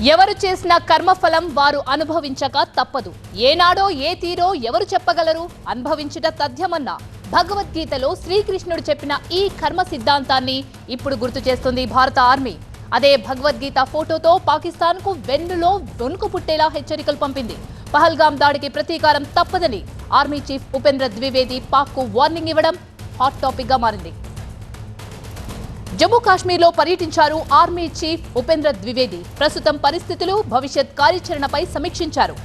ఎవరు చేసిన కర్మఫలం వారు అనుభవించక తప్పదు. ఏనాడో ఏ తీరో ఎవరు చెప్పగలరు? అనుభవించుట తథ్యమన్న భగవద్గీతలో శ్రీకృష్ణుడు చెప్పిన ఈ కర్మ సిద్ధాంతాన్ని ఇప్పుడు గుర్తు చేస్తుంది భారత ఆర్మీ. అదే భగవద్గీత ఫోటోతో పాకిస్తాన్కు వెన్నులో వణుకు పుట్టేలా హెచ్చరికలు పంపింది. పహల్గాం దాడికి ప్రతీకారం తప్పదని ఆర్మీ చీఫ్ ఉపేంద్ర ద్వివేది పాక్కు వార్నింగ్ ఇవ్వడం హాట్ టాపిక్ గా మారింది. జమ్మూ కాశ్మీర్లో పర్యటించారు ఆర్మీ చీఫ్ ఉపేంద్ర ద్వివేది. ప్రస్తుతం పరిస్థితులు, భవిష్యత్ కార్యాచరణపై సమీక్షించారు.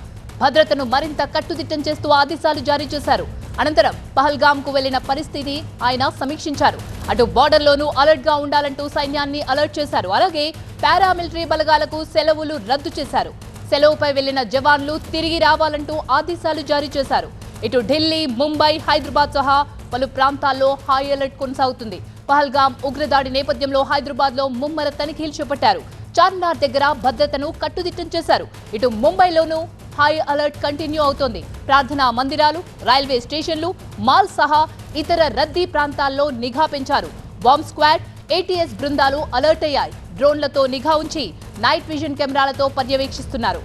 భద్రతను మరింత కట్టుదిట్టం చేస్తూ ఆదేశాలు జారీ చేశారు. అనంతరం పహల్గాంకు వెళ్లిన పరిస్థితి ఆయన సమీక్షించారు. అటు బార్డర్లోనూ అలర్ట్ గా ఉండాలంటూ సైన్యాన్ని అలర్ట్ చేశారు. అలాగే పారామిలిటరీ బలగాలకు సెలవులు రద్దు చేశారు. సెలవుపై వెళ్లిన జవాన్లు తిరిగి రావాలంటూ ఆదేశాలు జారీ చేశారు. ఇటు ఢిల్లీ, ముంబై, హైదరాబాద్ సహా పలు ప్రాంతాల్లో హై అలర్ట్ కొనసాగుతుంది. పహల్గాం ఉగ్రదాడి నేపథ్యంలో హైదరాబాద్ లో ముమ్మర తనిఖీలు చేపట్టారు. చార్మినార్ దగ్గర భద్రతను కట్టుదిట్టం చేశారు. ఇటు ముంబైలోనూ హై అలర్ట్ కంటిన్యూ అవుతోంది. ప్రార్థనా మందిరాలు, రైల్వే స్టేషన్లు, మాల్ సహా ఇతర రద్దీ ప్రాంతాల్లో నిఘా పెంచారు. బాంబ్ స్క్వాడ్, ఏటీఎస్ బృందాలు అలర్ట్ అయ్యాయి. డ్రోన్లతో నిఘా ఉంచి నైట్ విజన్ కెమెరాలతో పర్యవేక్షిస్తున్నారు.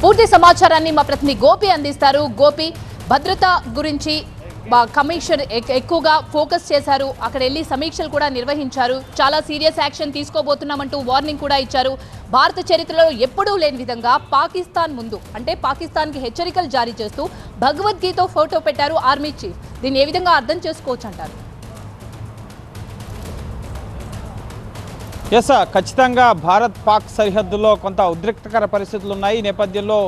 పూర్తి సమాచారాన్ని మా ప్రతినిధి గోపి అందిస్తారు. గోపి, భద్రత గురించి కమిషన్ ఎక్కువగా ఫోకస్ చేశారు. అక్కడ వెళ్లి సమీక్షలు కూడా నిర్వహించారు. చాలా సీరియస్ యాక్షన్ తీసుకోబోతున్నామంటూ వార్నింగ్ కూడా ఇచ్చారు. భారత చరిత్రలో ఎప్పుడూ లేని విధంగా పాకిస్తాన్ ముందు అంటే పాకిస్తాన్కి హెచ్చరికలు జారీ చేస్తూ భగవద్గీత ఫోటో పెట్టారు ఆర్మీ చీఫ్. దీన్ని ఏ విధంగా అర్థం చేసుకోవచ్చు అంటారు? ఎస్, ఖచ్చితంగా భారత్ పాక్ సరిహద్దులో కొంత ఉద్రిక్తకర పరిస్థితులు ఉన్నాయి. ఈ నేపథ్యంలో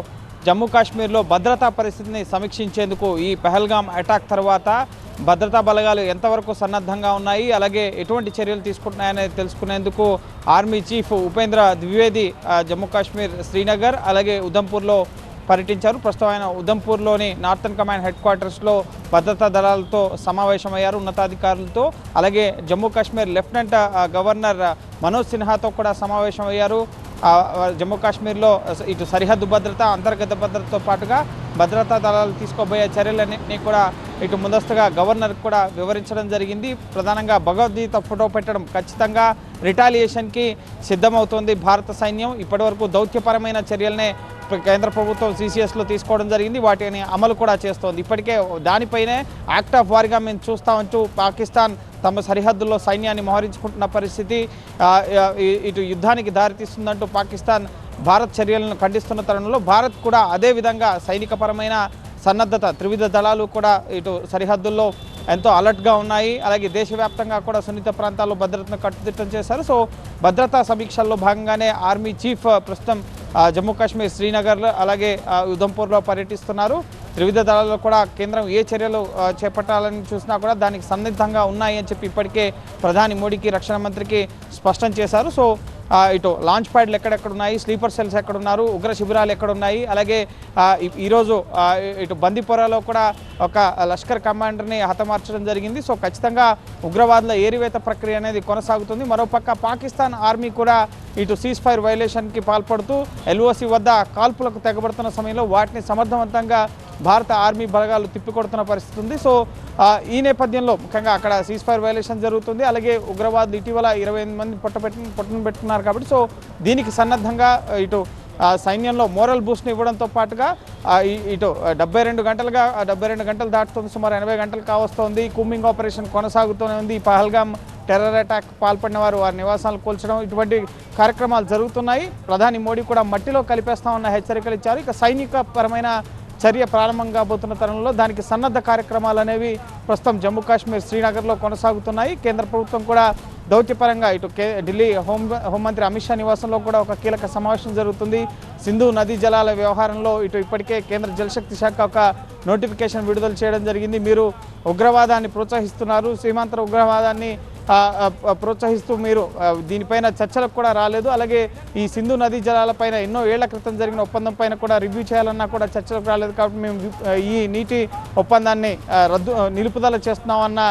జమ్మూ కాశ్మీర్లో భద్రతా పరిస్థితిని సమీక్షించేందుకు ఈ పహల్గాం అటాక్ తర్వాత భద్రతా బలగాలు ఎంతవరకు సన్నద్ధంగా ఉన్నాయి, అలాగే ఎటువంటి చర్యలు తీసుకుంటున్నాయనేది తెలుసుకునేందుకు ఆర్మీ చీఫ్ ఉపేంద్ర ద్వివేది జమ్మూ కాశ్మీర్ శ్రీనగర్ అలాగే ఉధంపూర్లో పర్యటించారు. ప్రస్తుతం ఆయన ఉధంపూర్లోని నార్థన్ కమాండ్ హెడ్ క్వార్టర్స్లో భద్రతా దళాలతో సమావేశమయ్యారు, ఉన్నతాధికారులతో. అలాగే జమ్మూ కాశ్మీర్ లెఫ్టినెంట్ గవర్నర్ మనోజ్ సిన్హాతో కూడా సమావేశమయ్యారు. జమ్మూ కాశ్మీర్లో ఇటు సరిహద్దు భద్రత, అంతర్గత భద్రతతో పాటుగా భద్రతా దళాలు తీసుకోబోయే చర్యలన్నింటినీ కూడా ఇటు ముందస్తుగా గవర్నర్కి కూడా వివరించడం జరిగింది. ప్రధానంగా భగవద్గీత ఫోటో పెట్టడం ఖచ్చితంగా రిటాలియేషన్కి సిద్ధమవుతోంది భారత సైన్యం. ఇప్పటివరకు దౌత్యపరమైన చర్యలనే కేంద్ర ప్రభుత్వం సిసిఎస్లో తీసుకోవడం జరిగింది, వాటిని అమలు కూడా చేస్తోంది. ఇప్పటికే దానిపైనే యాక్ట్ ఆఫ్ వార్గా మేము చూస్తామంటూ పాకిస్తాన్ తమ సరిహద్దుల్లో సైన్యాన్ని మోహరించుకుంటున్న పరిస్థితి, ఇటు యుద్ధానికి దారితీస్తుందంటూ పాకిస్తాన్ భారత్ చర్యలను ఖండిస్తున్న తరుణంలో భారత్ కూడా అదేవిధంగా సైనికపరమైన సన్నద్ధత, త్రివిధ దళాలు కూడా ఇటు సరిహద్దుల్లో ఎంతో అలర్ట్గా ఉన్నాయి. అలాగే దేశవ్యాప్తంగా కూడా సున్నిత ప్రాంతాల్లో భద్రతను కట్టుదిట్టం చేశారు. సో భద్రతా సమీక్షల్లో భాగంగానే ఆర్మీ చీఫ్ ప్రస్తుతం జమ్మూ కాశ్మీర్ శ్రీనగర్లో అలాగే ఉధంపూర్లో పర్యటిస్తున్నారు. త్రివిధ దళాల్లో కూడా కేంద్రం ఏ చర్యలు చేపట్టాలని చూసినా కూడా దానికి సన్నిద్ధంగా ఉన్నాయి అని చెప్పి ఇప్పటికే ప్రధాని మోడీకి, రక్షణ మంత్రికి స్పష్టం చేశారు. సో ఇటు లాంచ్ ప్యాడ్లు ఎక్కడెక్కడున్నాయి, స్లీపర్ సెల్స్ ఎక్కడున్నారు, ఉగ్ర శిబిరాలు ఎక్కడున్నాయి, అలాగే ఈరోజు ఇటు బందీపురాలో కూడా ఒక లష్కర్ కమాండర్ని హతమార్చడం జరిగింది. సో ఖచ్చితంగా ఉగ్రవాదుల ఏరివేత ప్రక్రియ అనేది కొనసాగుతుంది. మరోపక్క పాకిస్తాన్ ఆర్మీ కూడా ఇటు సీజ్ ఫైర్ వైలేషన్కి పాల్పడుతూ ఎల్ఓసి వద్ద కాల్పులకు తెగబడుతున్న సమయంలో వాటిని సమర్థవంతంగా భారత ఆర్మీ బలగాలు తిప్పికొడుతున్న పరిస్థితి ఉంది. సో ఈ నేపథ్యంలో ముఖ్యంగా అక్కడ సీజ్ ఫైర్ వైలేషన్ జరుగుతుంది. అలాగే ఉగ్రవాదులు ఇటీవల 28 మంది పొట్టను పెట్టుకున్నారు కాబట్టి సో దీనికి సన్నద్ధంగా ఇటు సైన్యంలో మోరల్ బూస్ట్ని ఇవ్వడంతో పాటుగా ఇటు 72 గంటలు దాటుతుంది, సుమారు 80 గంటలు కావస్తోంది. కూంబింగ్ ఆపరేషన్ కొనసాగుతూనే ఉంది. ఈ పహల్గాం టెర్రర్ అటాక్ పాల్పడిన వారు వారి నివాసాలను కూల్చడం, ఇటువంటి కార్యక్రమాలు జరుగుతున్నాయి. ప్రధాని మోడీ కూడా మట్టిలో కలిపేస్తామన్న హెచ్చరికలు ఇచ్చారు. ఇక సైనికపరమైన చర్య ప్రారంభం కాబోతున్న తరుణంలో దానికి సన్నద్ధ కార్యక్రమాలు అనేవి ప్రస్తుతం జమ్మూ కాశ్మీర్ శ్రీనగర్లో కొనసాగుతున్నాయి. కేంద్ర ప్రభుత్వం కూడా దౌత్యపరంగా ఇటు ఢిల్లీ హోంమంత్రి అమిత్ షా నివాసంలో కూడా ఒక కీలక సమావేశం జరుగుతుంది. సింధు నదీ జలాల వ్యవహారంలో ఇటు ఇప్పటికే కేంద్ర జలశక్తి శాఖ ఒక నోటిఫికేషన్ విడుదల చేయడం జరిగింది. మీరు ఉగ్రవాదాన్ని ప్రోత్సహిస్తున్నారు, సీమాంతర ఉగ్రవాదాన్ని ప్రోత్సహిస్తూ మీరు దీనిపైన చర్చలకు కూడా రాలేదు. అలాగే ఈ సింధు నదీ జలాలపైన ఎన్నో ఏళ్ల క్రితం జరిగిన ఒప్పందం పైన కూడా రివ్యూ చేయాలన్నా కూడా చర్చలకు రాలేదు. కాబట్టి మేము ఈ నీటి ఒప్పందాన్ని నిలుపుదల చేస్తున్నామన్న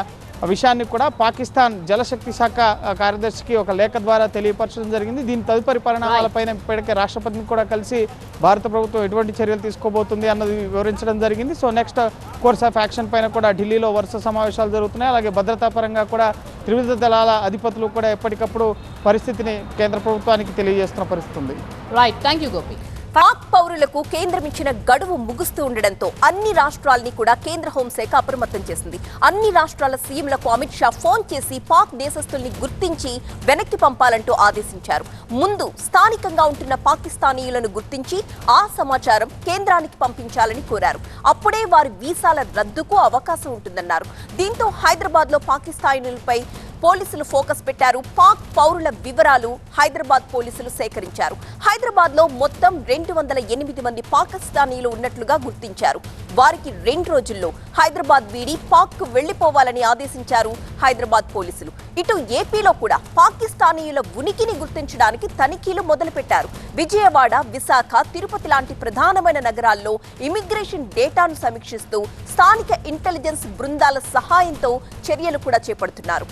విషయాన్ని కూడా పాకిస్తాన్ జలశక్తి శాఖ కార్యదర్శికి ఒక లేఖ ద్వారా తెలియపరచడం జరిగింది. దీని తదుపరి పరిణామాలపైన ఇప్పటికే రాష్ట్రపతిని కూడా కలిసి భారత ప్రభుత్వం ఎటువంటి చర్యలు తీసుకోబోతుంది అన్నది వివరించడం జరిగింది. So next course of action పైన కూడా ఢిల్లీలో వరుస సమావేశాలు జరుగుతున్నాయి. అలాగే భద్రతా పరంగా కూడా త్రివిధ దళాల అధిపతులు కూడా ఎప్పటికప్పుడు పరిస్థితిని కేంద్ర ప్రభుత్వానికి తెలియజేస్తున్న పరిస్థితి ఉంది. Right, thank you Gopi. Pak పౌరులకు కేంద్రం ఇచ్చిన గడువు ముగుస్తూ ఉండడంతో అన్ని రాష్ట్రాలని కూడా కేంద్ర హోంశాఖ అప్రమత్తం చేసింది. అన్ని రాష్ట్రాల సీఎంలకు అమిత్ షా ఫోన్ చేసి పాక్ దేశస్తుల్ని గుర్తించి వెనక్కి పంపాలంటూ ఆదేశించారు. ముందు స్థానికంగా ఉంటున్న పాకిస్తానీయులను గుర్తించి ఆ సమాచారం కేంద్రానికి పంపించాలని కోరారు. అప్పుడే వారి వీసాల రద్దుకు అవకాశం ఉంటుందన్నారు. దీంతో హైదరాబాద్ లో పాకిస్తానీయులపై పోలీసులు ఫోకస్ పెట్టారు. పాక్ పౌరుల వివరాలు హైదరాబాద్ పోలీసులు సేకరించారు. హైదరాబాద్ లో మొత్తం 208 మంది పాకిస్తానీయులు ఉన్నట్లుగా గుర్తించారు. వారికి 2 రోజుల్లో హైదరాబాద్ వీడి పాక్ కు వెళ్లిపోవాలని ఆదేశించారు హైదరాబాద్ పోలీసులు. ఇటు ఏపీలో కూడా పాకిస్తానీయుల ఉనికిని గుర్తించడానికి తనిఖీలు మొదలుపెట్టారు. విజయవాడ, విశాఖ, తిరుపతి లాంటి ప్రధానమైన నగరాల్లో ఇమిగ్రేషన్ డేటాను సమీక్షిస్తూ స్థానిక ఇంటెలిజెన్స్ బృందాల సహాయంతో చర్యలు కూడా చేపడుతున్నారు.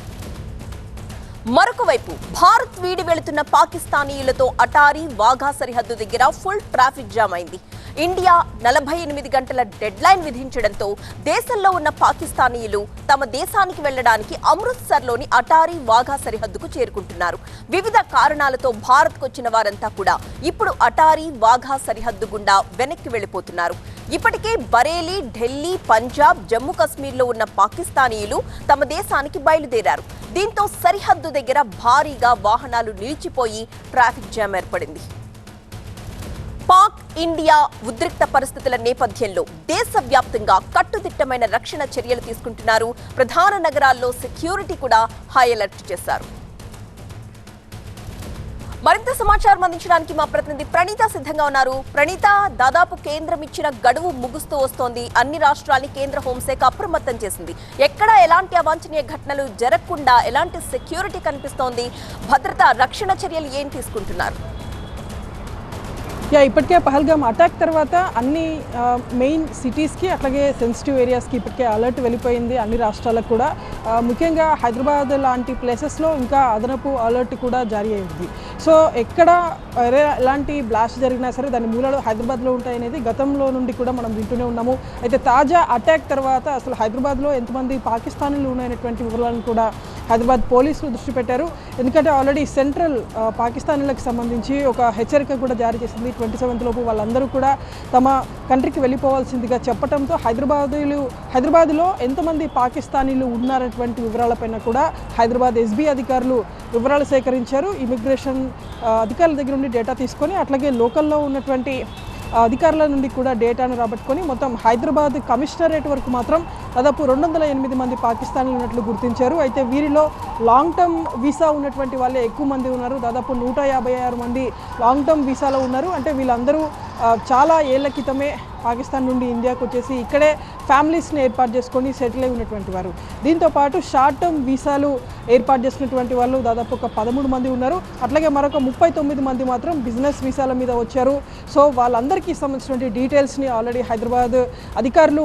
మరొక వైపు భారత్ వీడి వెళుతున్న పాకిస్తానీయులతో అటారీ, వాఘా సరిహద్దు దగ్గర ఫుల్ ట్రాఫిక్ జామ్ అయింది. ఇండియా 48 గంటల డెడ్ లైన్ విధించడంతో దేశంలో ఉన్న పాకిస్తానీయులు తమ దేశానికి వెళ్లడానికి అమృత్సర్లోని అటారీ, వాఘా సరిహద్దుకు చేరుకుంటున్నారు. వివిధ కారణాలతో భారత్కు వచ్చిన వారంతా కూడా ఇప్పుడు అటారీ, వాఘా సరిహద్దు గుండా వెనక్కి వెళ్లిపోతున్నారు. ఇప్పటికే బరేలీ, ఢిల్లీ, పంజాబ్, జమ్మూ కశ్మీర్లో ఉన్న పాకిస్తానీయులు తమ దేశానికి బయలుదేరారు. దీంతో సరిహద్దు దగ్గర భారీగా వాహనాలు నిలిచిపోయి ట్రాఫిక్ జామ్ ఏర్పడింది. పాక్ ఇండియా ఉద్రిక్త పరిస్థితుల నేపథ్యంలో దేశవ్యాప్తంగా కట్టుదిట్టమైన రక్షణ చర్యలు తీసుకుంటున్నారు. ప్రధాన నగరాల్లో సెక్యూరిటీ కూడా హై అలర్ట్ చేశారు. మరింత సమాచారం అందించడానికి మా ప్రతినిధి ప్రణీత సిద్ధంగా ఉన్నారు. ప్రణీత, దాదాపు కేంద్రం ఇచ్చిన గడువు ముగుస్తూ వస్తోంది. అన్ని రాష్ట్రాల్ని కేంద్ర హోంశాఖ అప్రమత్తం చేసింది. ఎక్కడా ఎలాంటి అవాంఛనీయ ఘటనలు జరగకుండా ఎలాంటి సెక్యూరిటీ కనిపిస్తోంది? భద్రతా రక్షణ చర్యలు ఏం తీసుకుంటున్నారు? ఇప్పటికే పహల్గామ్ అటాక్ తర్వాత అన్ని మెయిన్ సిటీస్కి అట్లాగే సెన్సిటివ్ ఏరియాస్కి ఇప్పటికే అలర్ట్ వెళ్ళిపోయింది. అన్ని రాష్ట్రాలకు కూడా ముఖ్యంగా హైదరాబాద్ లాంటి ప్లేసెస్లో ఇంకా అదనపు అలర్ట్ కూడా జారీ అయింది. సో ఎక్కడ ఎలాంటి బ్లాస్ట్ జరిగినా సరే దాని మూలాలు హైదరాబాద్లో ఉంటాయనేది గతంలో నుండి కూడా మనం వింటూనే ఉన్నాము. అయితే తాజా అటాక్ తర్వాత అసలు హైదరాబాద్లో ఎంతమంది పాకిస్తానీలు ఉన్నాయనేటువంటి వివరాలను కూడా హైదరాబాద్ పోలీసులు దృష్టి పెట్టారు. ఎందుకంటే ఆల్రెడీ సెంట్రల్ పాకిస్తానీలకు సంబంధించి ఒక హెచ్చరిక కూడా జారీ చేసింది. 27 లోపు వాళ్ళందరూ కూడా తమ కంట్రీకి వెళ్ళిపోవాల్సిందిగా చెప్పడంతో హైదరాబాద్లో ఎంతమంది పాకిస్తానీలు ఉన్నారనేటువంటి వివరాలపైన కూడా హైదరాబాద్ ఎస్బీ అధికారులు వివరాలు సేకరించారు. ఇమిగ్రేషన్ అధికారుల దగ్గర నుండి డేటా తీసుకొని అట్లాగే లోకల్లో ఉన్నటువంటి అధికారుల నుండి కూడా డేటాను రాబట్టుకొని మొత్తం హైదరాబాద్ కమిషనరేట్ వరకు మాత్రం దాదాపు 208 మంది పాకిస్తానీలు ఉన్నట్లు గుర్తించారు. అయితే వీరిలో లాంగ్ టర్మ్ వీసా ఉన్నటువంటి వాళ్ళే ఎక్కువ మంది ఉన్నారు. దాదాపు 156 మంది లాంగ్ టర్మ్ వీసాలో ఉన్నారు. అంటే వీళ్ళందరూ చాలా ఏళ్ల క్రితమే పాకిస్తాన్ నుండి ఇండియాకు వచ్చేసి ఇక్కడే ఫ్యామిలీస్ని ఏర్పాటు చేసుకొని సెటిల్ అయి ఉన్నటువంటి వారు. దీంతోపాటు షార్ట్ టర్మ్ వీసాలు ఏర్పాటు చేసుకున్నటువంటి వాళ్ళు దాదాపు ఒక 13 మంది ఉన్నారు. అట్లాగే మరొక 39 మంది మాత్రం బిజినెస్ వీసాల మీద వచ్చారు. సో వాళ్ళందరికీ సంబంధించినటువంటి డీటెయిల్స్ని ఆల్రెడీ హైదరాబాద్ అధికారులు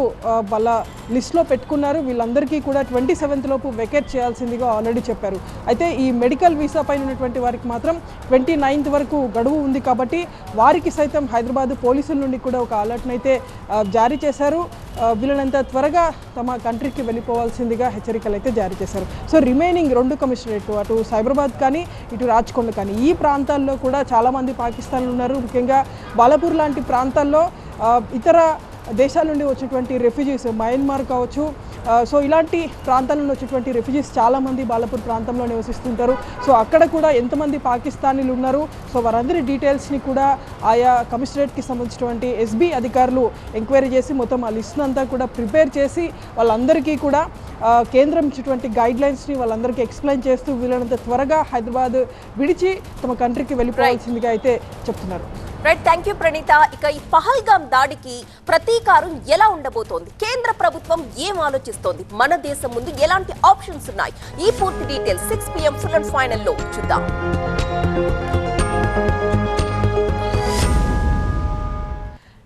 వాళ్ళ లిస్ట్లో పెట్టుకున్నారు. వీళ్ళందరికీ కూడా 27 లోపు వెకేట్ చేయాల్సిందిగా ఆల్రెడీ చెప్పారు. అయితే ఈ మెడికల్ వీసా పైన ఉన్నటువంటి వారికి మాత్రం 29th వరకు గడువు ఉంది కాబట్టి వారికి సైతం హైదరాబాద్ పోలీసుల నుండి కూడా ఒక అలర్ట్ని అయితే జారీ చేశారు. వీళ్ళనంత త్వరగా తమ కంట్రీకి వెళ్ళిపోవాల్సిందిగా హెచ్చరికలు అయితే జారీ చేశారు. సో రిమైనింగ్ 2 కమిషనరేట్ అటు సైబరాబాద్ కానీ ఇటు రాజ్కొండ కానీ ఈ ప్రాంతాల్లో కూడా చాలామంది పాకిస్తాన్లు ఉన్నారు. ముఖ్యంగా బాలాపూర్ లాంటి ప్రాంతాల్లో ఇతర దేశాల నుండి వచ్చినటువంటి రెఫ్యూజీస్, మయన్మార్ కావచ్చు, సో ఇలాంటి ప్రాంతాల నుండి వచ్చేటువంటి రెఫ్యూజీస్ చాలామంది బాలాపూర్ ప్రాంతంలో నివసిస్తుంటారు. సో అక్కడ కూడా ఎంతమంది పాకిస్తానీలు ఉన్నారు, సో వారందరి డీటెయిల్స్ని కూడా ఆయా కమిషనరేట్కి సంబంధించినటువంటి ఎస్బీ అధికారులు ఎంక్వైరీ చేసి మొత్తం ఆ లిస్ట్ అంతా కూడా ప్రిపేర్ చేసి వాళ్ళందరికీ కూడా కేంద్రం ఇచ్చినటువంటి గైడ్లైన్స్ని వాళ్ళందరికీ ఎక్స్ప్లెయిన్ చేస్తూ వీళ్ళనంత త్వరగా హైదరాబాద్ విడిచి తమ కంట్రీకి వెళ్ళిపోవాల్సిందిగా అయితే చెప్తున్నారు. Right, thank you Praneetha. ఇక ఈ పహల్గామ్ దాడికి ప్రతీకారం ఎలా ఉండబోతోంది? కేంద్ర ప్రభుత్వం ఏం ఆలోచిస్తోంది? మన దేశం ముందు ఎలాంటి ఆప్షన్స్ ఉన్నాయి? ఈ పూర్తి details 6 PM full and final లో చూద్దాం.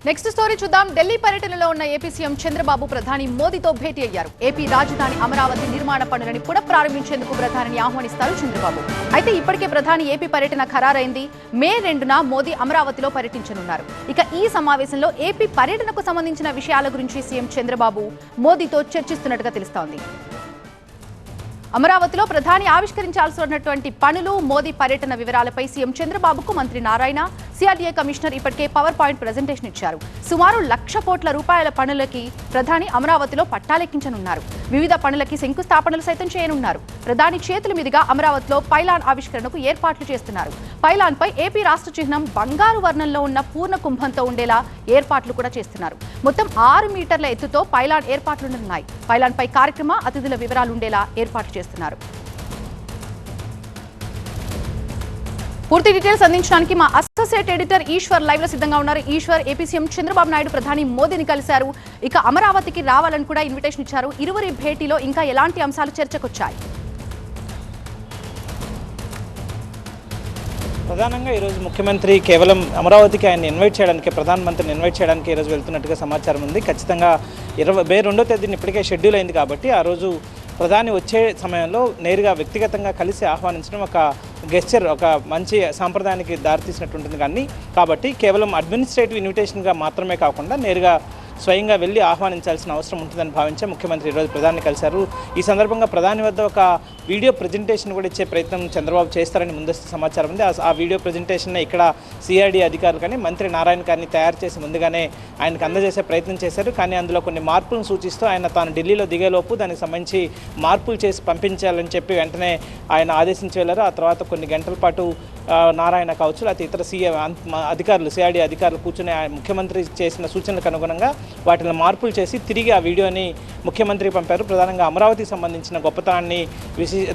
నెక్స్ట్ స్టోరీ చూద్దాం. ఢిల్లీ పర్యటనలో ఉన్న ఏపీ సీఎం చంద్రబాబు ప్రధాని మోదీతో భేటీ అయ్యారు. ఏపీ రాజధాని అమరావతి నిర్మాణ పనులను పునఃప్రారంభించేందుకు ప్రధానిని ఆహ్వానిస్తారు చంద్రబాబు. అయితే ఇప్పటికే ప్రధాని ఏపీ పర్యటన ఖరారైంది. మే 2న మోదీ అమరావతిలో పర్యటించనున్నారు. ఇక ఈ సమావేశంలో ఏపీ పర్యటనకు సంబంధించిన విషయాల గురించి సీఎం చంద్రబాబు మోదీతో చర్చిస్తున్నట్టుగా తెలుస్తోంది. అమరావతిలో ప్రధాని ఆవిష్కరించాల్సి ఉన్నటువంటి పనులు, మోదీ పర్యటన వివరాలపై సీఎం చంద్రబాబుకు మంత్రి నారాయణ, సిఆర్డీఏ కమిషనర్ ఇప్పటికే పవర్ పాయింట్ ప్రెజెంటేషన్ ఇచ్చారు. సుమారు 1,00,000 కోట్ల రూపాయల పనులకి ప్రధాని అమరావతిలో పట్టాలెక్కించనున్నారు. వివిధ పనులకి శంకుస్థాపనలు సైతం చేయనున్నారు. ప్రధాని చేతుల మీదుగా అమరావతిలో పైలాన్ ఆవిష్కరణకు ఏర్పాట్లు చేస్తున్నారు. పైలాన్పై ఏపీ రాష్ట్ర చిహ్నం బంగారు వర్ణంలో ఉన్న పూర్ణ కుంభంతో ఉండేలా ఏర్పాట్లు కూడా చేస్తున్నారు. మొత్తం 6 మీటర్ల ఎత్తుతో పైలాన్ ఏర్పాట్లున్నాయి. పైలాన్పై కార్యక్రమ అతిథుల వివరాలు ఉండేలా ఏర్పాట్లు చేస్తున్నారు. పూర్తి డీటెయిల్స్ అందించడానికి మా అసోసియేట్ ఎడిటర్ ఈశ్వర్ లైవ్ లో సిద్ధంగా ఉన్నారు. ఈశ్వర్, ఏపీ సీఎం చంద్రబాబు నాయుడు ప్రధాని మోదీని కలిశారు. ఇక అమరావతికి రావాలని కూడా ఇన్విటేషన్ ఇచ్చారు. ఇరువురి భేటీలో ఇంకా ఎలాంటి అంశాలు చర్చకొచ్చాయి? ప్రధానంగా ఈరోజు ముఖ్యమంత్రి కేవలం అమరావతికి ఆయన ఇన్వైట్ చేయడానికి, ప్రధానమంత్రిని ఇన్వైట్ చేయడానికి ఈరోజు వెళ్తున్నట్టుగా సమాచారం ఉంది. ఖచ్చితంగా మే 2వ తేదీని ఇప్పటికే షెడ్యూల్ అయింది కాబట్టి ఆ రోజు ప్రధాని వచ్చే సమయంలో నేరుగా వ్యక్తిగతంగా కలిసి ఆహ్వానించడం ఒక గెస్చర్, ఒక మంచి సాంప్రదాయానికి దారితీసినట్టు ఉంటుంది. కానీ కాబట్టి కేవలం అడ్మినిస్ట్రేటివ్ ఇన్విటేషన్గా మాత్రమే కాకుండా నేరుగా స్వయంగా వెళ్ళి ఆహ్వానించాల్సిన అవసరం ఉంటుందని భావించే ముఖ్యమంత్రి ఈరోజు ప్రధాని కలిశారు. ఈ సందర్భంగా ప్రధాని వద్ద ఒక వీడియో ప్రజెంటేషన్ కూడా ఇచ్చే ప్రయత్నం చంద్రబాబు చేస్తారని ముందస్తు సమాచారం ఉంది. ఆ వీడియో ప్రజెంటేషన్ ఇక్కడ సిఆర్డీ అధికారులు కానీ మంత్రి నారాయణ గారిని తయారు చేసి ముందుగానే ఆయనకు అందజేసే ప్రయత్నం చేశారు. కానీ అందులో కొన్ని మార్పులను సూచిస్తూ ఆయన తాను ఢిల్లీలో దిగేలోపు దానికి సంబంధించి మార్పులు చేసి పంపించాలని చెప్పి వెంటనే ఆయన ఆదేశించి వెళ్ళారు. ఆ తర్వాత కొన్ని గంటల పాటు నారాయణ కావచ్చు, లేకపోతే ఇతర అధికారులు, సిఆర్డీ అధికారులు కూర్చుని ముఖ్యమంత్రి చేసిన సూచనలకు అనుగుణంగా వాటిని మార్పులు చేసి తిరిగి ఆ వీడియోని ముఖ్యమంత్రికి పంపారు. ప్రధానంగా అమరావతికి సంబంధించిన గొప్పతనాన్ని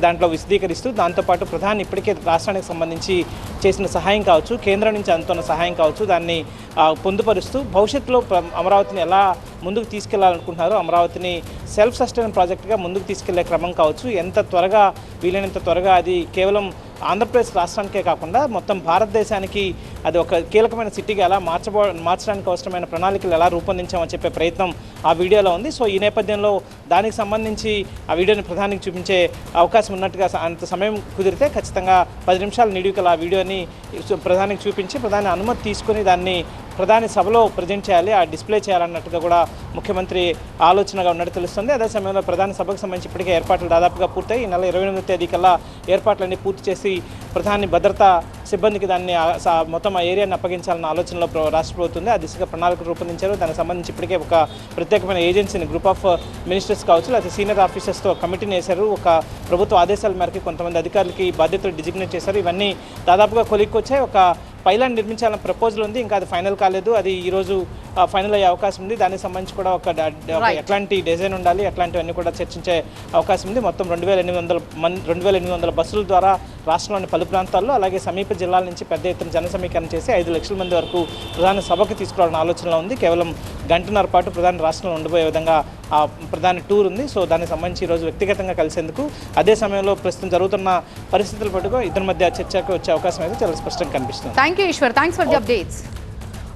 దాంట్లో విశదీకరిస్తూ, దాంతోపాటు ప్రధాని ఇప్పటికే రాష్ట్రానికి సంబంధించి చేసిన సహాయం కావచ్చు, కేంద్రం నుంచి అందుతున్న సహాయం కావచ్చు, దాన్ని పొందుపరుస్తూ భవిష్యత్తులో అమరావతిని ఎలా ముందుకు తీసుకెళ్లాలనుకుంటున్నారో, అమరావతిని సెల్ఫ్ సస్టైన్ ప్రాజెక్టుగా ముందుకు తీసుకెళ్లే క్రమం కావచ్చు, ఎంత త్వరగా వీలైనంత త్వరగా అది కేవలం ఆంధ్రప్రదేశ్ రాష్ట్రానికే కాకుండా మొత్తం భారతదేశానికి అది ఒక కీలకమైన సిటీగా ఎలా మార్చడానికి అవసరమైన ప్రణాళికలు ఎలా రూపొందించామని చెప్పే ప్రయత్నం ఆ వీడియోలో ఉంది. సో ఈ నేపథ్యంలో దానికి సంబంధించి ఆ వీడియోని ప్రధానికి చూపించే అవకాశం ఉన్నట్టుగా, అంత సమయం కుదిరితే ఖచ్చితంగా 10 నిమిషాల నిడివికల ఆ వీడియోని ప్రధానికి చూపించి ప్రధాని అనుమతి తీసుకుని దాన్ని ప్రధాని సభలో ప్రజెంట్ చేయాలి, ఆ డిస్ప్లే చేయాలన్నట్టుగా కూడా ముఖ్యమంత్రి ఆలోచనగా ఉన్నట్టు తెలుస్తుంది. అదే సమయంలో ప్రధాని సభకు సంబంధించి ఇప్పటికే ఏర్పాట్లు దాదాపుగా పూర్తయి ఈ నెల 28వ తేదీ కల్లా ఏర్పాట్లన్నీ పూర్తి చేసి ప్రధాని భద్రతా సిబ్బందికి దాన్ని మొత్తం ఆ ఏరియాని అప్పగించాలన్న ఆలోచనలో రాష్ట్ర ప్రభుత్వం ఆ దిశగా ప్రణాళికలు రూపొందించారు. దానికి సంబంధించి ఇప్పటికే ఒక ప్రత్యేకమైన ఏజెన్సీని, గ్రూప్ ఆఫ్ మినిస్టర్స్ కావచ్చు, లేకపోతే సీనియర్ ఆఫీసర్స్తో కమిటీని వేశారు. ఒక ప్రభుత్వ ఆదేశాల మేరకు కొంతమంది అధికారులకి బాధ్యతలు డిజిగ్నేట్ చేశారు. ఇవన్నీ దాదాపుగా కొలిక్కొచ్చాయి. ఒక పైలాన్ నిర్మించాలన్న ప్రపోజల్ ఉంది, ఇంకా అది ఫైనల్ కాలేదు. అది ఈరోజు ఫైనల్ అయ్యే అవకాశం ఉంది. దానికి సంబంధించి కూడా ఒక ఎట్లాంటి డిజైన్ ఉండాలి, అట్లాంటివన్నీ కూడా చర్చించే అవకాశం ఉంది. మొత్తం 2,800 బస్సుల ద్వారా రాష్ట్రంలోని పలు ప్రాంతాల్లో, అలాగే సమీప జిల్లాల నుంచి పెద్ద ఎత్తున జన సమీకరణ చేసి 5 లక్షల మంది వరకు ప్రధాని సభకు తీసుకురావాలని ఆలోచనలో ఉంది. కేవలం 1.5 గంటల పాటు ప్రధాని రాష్ట్రంలో ఉండిపోయే విధంగా ఆ ప్రధాని టూర్ ఉంది. సో దానికి సంబంధించి ఈరోజు వ్యక్తిగతంగా కలిసేందుకు, అదే సమయంలో ప్రస్తుతం జరుగుతున్న పరిస్థితుల పట్టుకు ఇద్దరి మధ్య చర్చకు వచ్చే అవకాశం అయితే చాలా స్పష్టంగా కనిపిస్తుంది. Thank you Eshwar, thanks for the updates.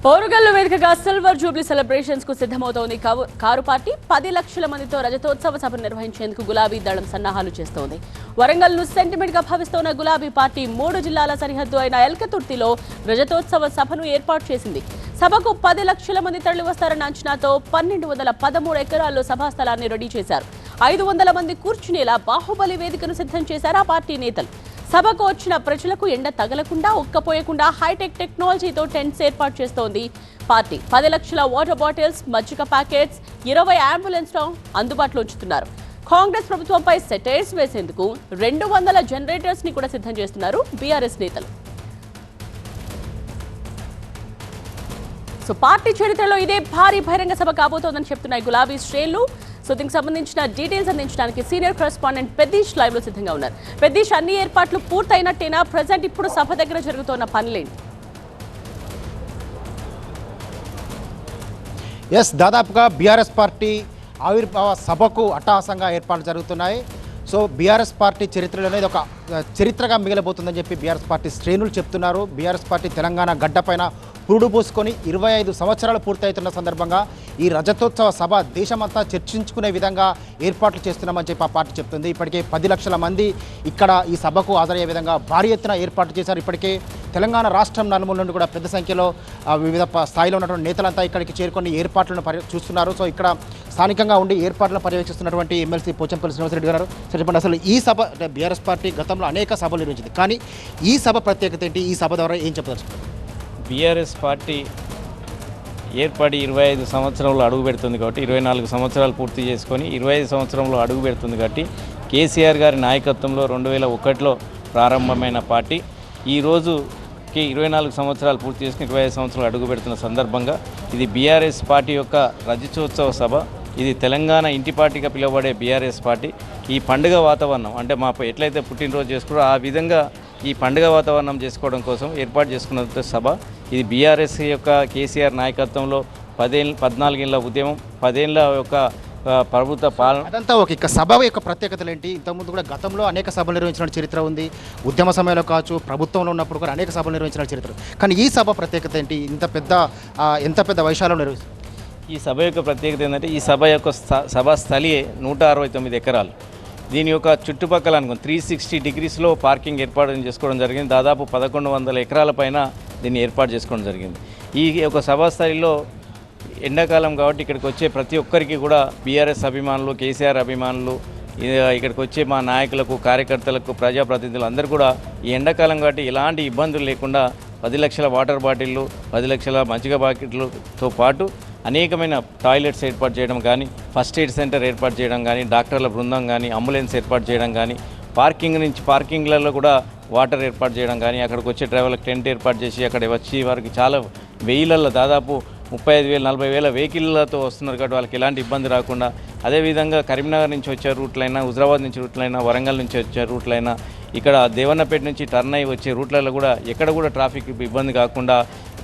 Orugallu వేదికగా సిల్వర్ జూబ్లీ సెలబ్రేషన్స్ కు సిద్ధమవుతోంది కారు పార్టీ. 10 లక్షల మందితో రజతోత్సవ సభను నిర్వహించేందుకు గులాబీ దళం సన్నాహాలు చేస్తోంది. వరంగల్ ను సెంటిమెంట్ గా భావిస్తోన్న గులాబీ పార్టీ 3 జిల్లాల సరిహద్దు అయిన ఎల్కతుర్తిలో రజతోత్సవ సభను ఏర్పాటు చేసింది. సభకు 10 లక్షల మంది తరలి వస్తారన్న అంచనాతో 1213 ఎకరాల్లో సభా స్థలాన్ని రెడీ చేశారు. 500 మంది కూర్చునేలా బాహుబలి వేదికను సిద్ధం చేశారు ఆ పార్టీ నేతలు. సభకు వచ్చిన ప్రజలకు ఎండ తగలకుండా, ఉక్కపోయకుండా హైటెక్ టెక్నాలజీతో టెంట్స్ ఏర్పాటు చేస్తోంది పార్టీ. 10 లక్షల వాటర్ బాటిల్స్, మజ్జిగ ప్యాకెట్స్, 20 అంబులెన్స్ అందుబాటులో ఉంచుతున్నారు. కాంగ్రెస్ ప్రభుత్వంపై సెటైర్స్ వేసేందుకు 200 జనరేటర్స్ ని కూడా సిద్ధం చేస్తున్నారు బీఆర్ఎస్ నేతలు. సో పార్టీ చరిత్రలో ఇదే భారీ బహిరంగ సభ కాబోతోందని చెప్తున్నాయి గులాబీ శ్రేణులు. సో దీనికి సంబంధించిన డీటెయిల్స్ అందించడానికి సీనియర్ కరెస్పాండెంట్ పెద్దీష్ లైవ్ లో సిద్ధంగా ఉన్నారు. పెద్దీష్, అన్ని ఏర్పాట్లు పూర్తయినట్టేనా? ప్రజెంట్ ఇప్పుడు సభ దగ్గర జరుగుతున్న పనులేంటి? ఎస్, దాదాపుగా బీఆర్ఎస్ పార్టీ ఆవిర్భావ సభకు అట్టహాసంగా ఏర్పాట్లు జరుగుతున్నాయి. సో బీఆర్ఎస్ పార్టీ చరిత్రలోనే ఇది ఒక చరిత్రగా మిగిలిపోతుందని చెప్పి బీఆర్ఎస్ పార్టీ శ్రేణులు చెప్తున్నారు. బీఆర్ఎస్ పార్టీ తెలంగాణ గడ్డపైన పురుడు పోసుకొని 25 సంవత్సరాలు పూర్తవుతున్న సందర్భంగా ఈ రజతోత్సవ సభ దేశమంతా చర్చించుకునే విధంగా ఏర్పాట్లు చేస్తున్నామని చెప్పి ఆ పార్టీ చెప్తుంది. ఇప్పటికే 10 లక్షల మంది ఇక్కడ ఈ సభకు హాజరయ్యే విధంగా భారీ ఎత్తున ఏర్పాట్లు చేశారు. ఇప్పటికే తెలంగాణ రాష్ట్రం నలుమూల నుండి కూడా పెద్ద సంఖ్యలో వివిధ స్థాయిలో ఉన్నటువంటి నేతలంతా ఇక్కడికి చేరుకొని ఏర్పాట్లను చూస్తున్నారు. సో ఇక్కడ స్థానికంగా ఉండి ఏర్పాట్లను పర్యవేక్షిస్తున్నటువంటి ఎమ్మెల్సీ పోచంపల్లి శ్రీనివాసరెడ్డి గారు సార్ చెప్పండి, అసలు ఈ సభ బీఆర్ఎస్ పార్టీ గతంలో అనేక సభలు నిర్వహించింది, కానీ ఈ సభ ప్రత్యేకత ఏంటి? ఈ సభ ద్వారా ఏం చెప్పదలుచుకుంటారు? బీఆర్ఎస్ పార్టీ ఏర్పడి 25 సంవత్సరంలో అడుగు పెడుతుంది కాబట్టి 24 సంవత్సరాలు పూర్తి చేసుకొని 25 సంవత్సరంలో అడుగు పెడుతుంది కాబట్టి కేసీఆర్ గారి నాయకత్వంలో 2001లో ప్రారంభమైన పార్టీ ఈ రోజుకి 24 సంవత్సరాలు పూర్తి చేసుకుని 25 సంవత్సరాలు అడుగు పెడుతున్న సందర్భంగా ఇది బీఆర్ఎస్ పార్టీ యొక్క రజతోత్సవ సభ. ఇది తెలంగాణ ఇంటి పార్టీగా పిలువబడే బీఆర్ఎస్ పార్టీ ఈ పండుగ వాతావరణం అంటే మా ఎట్లయితే పుట్టినరోజు చేసుకున్నారో ఆ విధంగా ఈ పండుగ వాతావరణం చేసుకోవడం కోసం ఏర్పాటు చేసుకున్న సభ. ఇది బీఆర్ఎస్ యొక్క కేసీఆర్ నాయకత్వంలో 14 ఏళ్ళ ఉద్యమం, 10 ఏళ్ళ యొక్క ప్రభుత్వ పాలన. అదంతా ఒక ఇక సభ యొక్క ప్రత్యేకతలు ఏంటి? ఇంతకుముందు కూడా గతంలో అనేక సభలు నిర్వహించిన చరిత్ర ఉంది, ఉద్యమ సమయంలో కావచ్చు, ప్రభుత్వంలో ఉన్నప్పుడు కూడా అనేక సభలు నిర్వహించిన చరిత్ర. కానీ ఈ సభ ప్రత్యేకత ఏంటి? ఎంత పెద్ద వైశాల్యం నిర్వహిస్తుంది ఈ సభ యొక్క ప్రత్యేకత ఏంటంటే ఈ సభ యొక్క సభా స్థలి 169 ఎకరాలు. దీని యొక్క చుట్టుపక్కల అనుకుని 360 డిగ్రీస్లో పార్కింగ్ ఏర్పాటు చేసుకోవడం జరిగింది. దాదాపు 1100 ఎకరాల పైన దీన్ని ఏర్పాటు చేసుకోవడం జరిగింది. ఈ యొక్క సభా స్థలిలో ఎండాకాలం కాబట్టి ఇక్కడికి వచ్చే ప్రతి ఒక్కరికి కూడా బీఆర్ఎస్ అభిమానులు, కేసీఆర్ అభిమానులు, ఇక్కడికి వచ్చే మా నాయకులకు, కార్యకర్తలకు, ప్రజాప్రతినిధులు అందరూ కూడా ఈ ఎండాకాలం కాబట్టి ఎలాంటి ఇబ్బందులు లేకుండా 10 లక్షల వాటర్ బాటిళ్ళు, 10 లక్షల మజ్జిగ బాకెట్లతో పాటు అనేకమైన టాయిలెట్స్ ఏర్పాటు చేయడం కానీ, ఫస్ట్ ఎయిడ్ సెంటర్ ఏర్పాటు చేయడం కానీ, డాక్టర్ల బృందం కానీ, అంబులెన్స్ ఏర్పాటు చేయడం కానీ, పార్కింగ్లలో కూడా వాటర్ ఏర్పాటు చేయడం కానీ, అక్కడికి వచ్చే డ్రైవర్లకు టెంట్ ఏర్పాటు చేసి అక్కడ వచ్చి వారికి చాలా వెయ్యిలలో దాదాపు 35,000 40,000 వెహికల్లతో వస్తున్నారు కాబట్టి వాళ్ళకి ఎలాంటి ఇబ్బంది రాకుండా, అదేవిధంగా కరీంనగర్ నుంచి వచ్చే రూట్లైనా, హుజరాబాద్ నుంచి రూట్లైనా, వరంగల్ నుంచి వచ్చే రూట్లైనా, ఇక్కడ దేవన్నపేట నుంచి టర్న్ అయ్యి వచ్చే రూట్లలో కూడా ఎక్కడ కూడా ట్రాఫిక్ ఇబ్బంది కాకుండా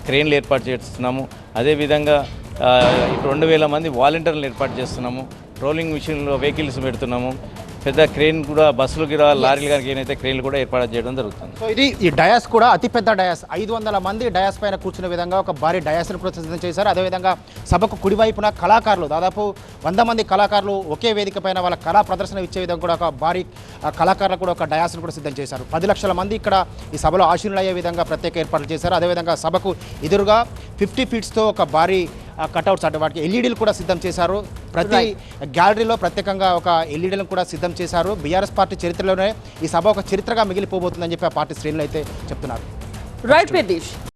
క్రేన్లు ఏర్పాటు చేస్తున్నాము. అదేవిధంగా 2,000 మంది వాలంటీర్లు ఏర్పాటు చేస్తున్నాము. రోలింగ్ మిషన్లో వెహికల్స్ పెడుతున్నాము. పెద్ద క్రేన్ కూడా, బస్సులు కూడా, లారీలు కానీ ఏనైతే క్రేన్లు కూడా ఏర్పాటు చేయడం జరుగుతుంది. సో ఈ డయాస్ కూడా అతిపెద్ద డయాస్, 500 మంది డయాస్ పైన కూర్చునే విధంగా ఒక భారీ డయాస్ను కూడా సిద్ధం చేశారు. అదేవిధంగా సభకు కుడివైపున కళాకారులు, దాదాపు 100 మంది కళాకారులు ఒకే వేదిక పైన వాళ్ళ కళా ప్రదర్శన ఇచ్చే విధంగా కూడా ఒక భారీ కళాకారులు కూడా ఒక డయాస్ను కూడా సిద్ధం చేశారు. 10 లక్షల మంది ఇక్కడ ఈ సభలో ఆశీనులయ్యే విధంగా ప్రత్యేక ఏర్పాట్లు చేశారు. అదేవిధంగా సభకు ఎదురుగా 50 ఫీట్స్తో ఒక భారీ కట్అవుట్స్ అంటే వాటికి ఎల్ఈడీలు కూడా సిద్ధం చేశారు. ప్రతి గ్యాలరీలో ప్రత్యేకంగా ఒక ఎల్ఈడీలను కూడా సిద్ధం చేశారు. బీఆర్ఎస్ పార్టీ చరిత్రలోనే ఈ సభ ఒక చరిత్రగా మిగిలిపోబోతుందని చెప్పి ఆ పార్టీ శ్రేణులు అయితే చెప్తున్నారు. రైట్ ప్రదేశ్.